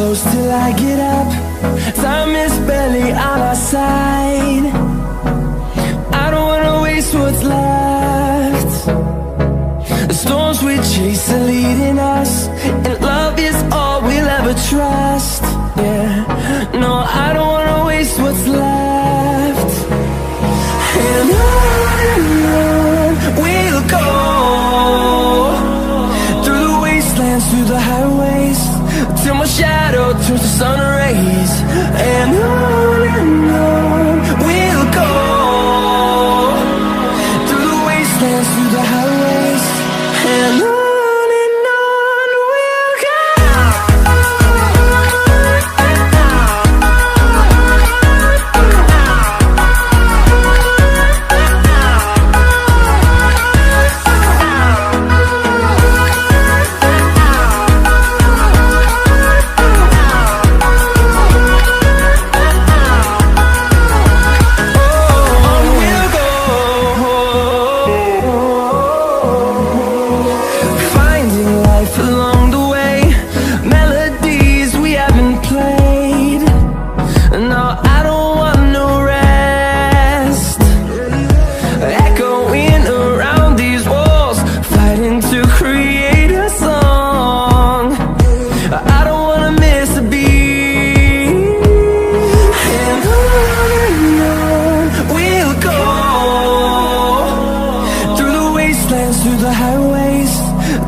close till I get up. Time is barely on our side. I don't wanna waste what's left. The storms we chase are leading us, and love is all we'll ever trust. Yeah, no, I don't wanna waste what's left. And on we'll go, through the wastelands, through the highways, till my shadow turns to sun rays. And on we'll go, through the wastelands, through the highways, and on we'll go. Through the highways,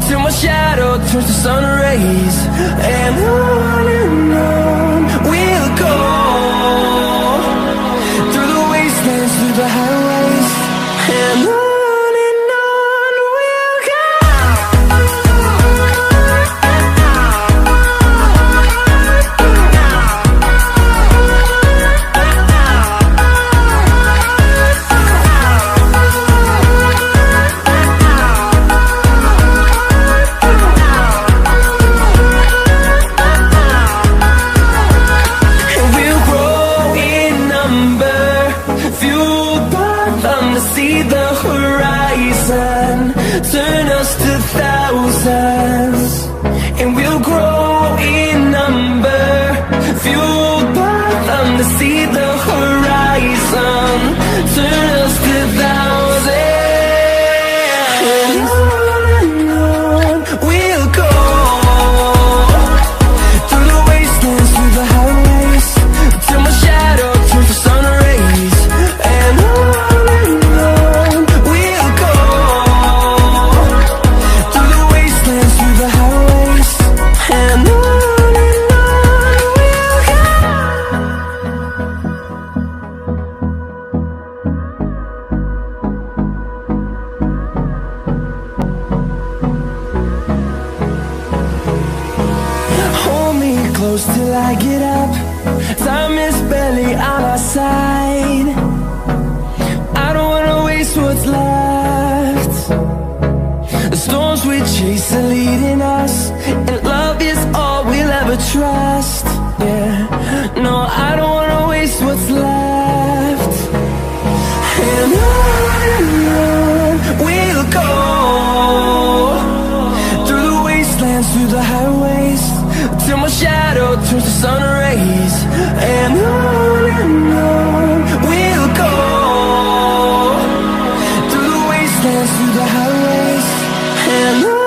till my shadow turns to sun rays. And on we'll go, through the wastelands, through the highways, and on we'll go. See the horizon, turn us to thousands, and we'll grow in number, fueled by them to see the horizon, turn us to thousands. And on we'll go, through the wastelands, through the highways, till my shadow turns to sun rays. And close till I get up. Time is barely on our side. I don't wanna waste what's left. The storms we chase are leading us, and love is all we'll ever trust. Yeah, no, I don't wanna waste what's left. And on we'll go, through the wastelands, through the highways, till my shadow turns to sun rays. And on we'll go, through the wastelands, through the highways, and on.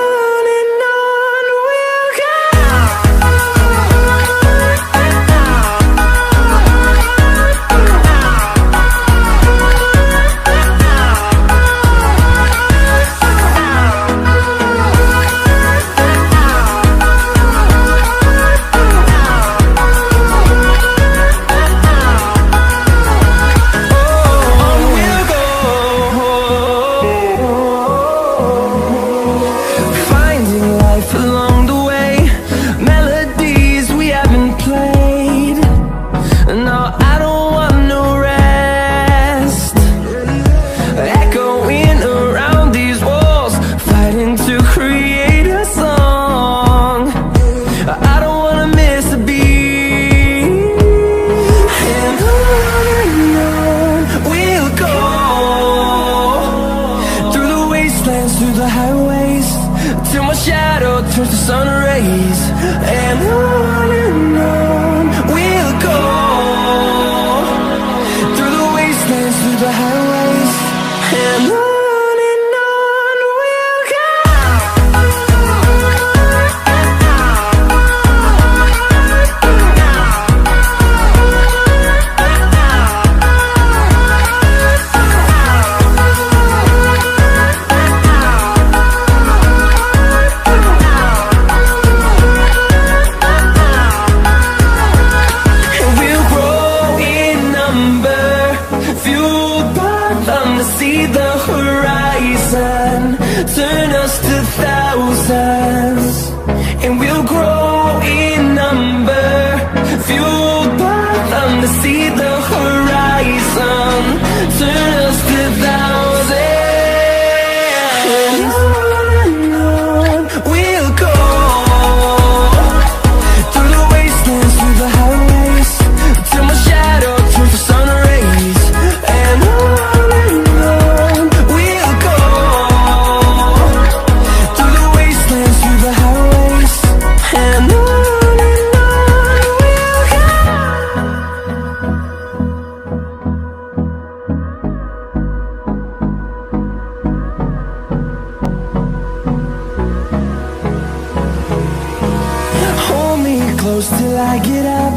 till I get up.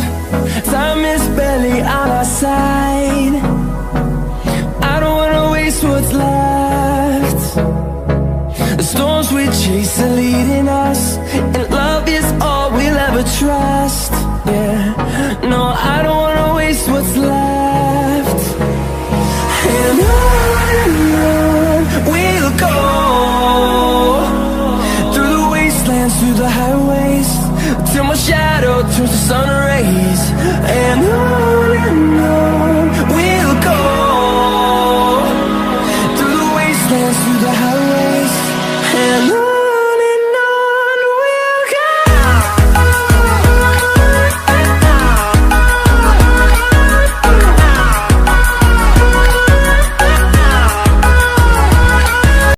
Time is barely on our side. I don't wanna waste what's left. The storms we chase are leading us, and love is all we'll ever trust.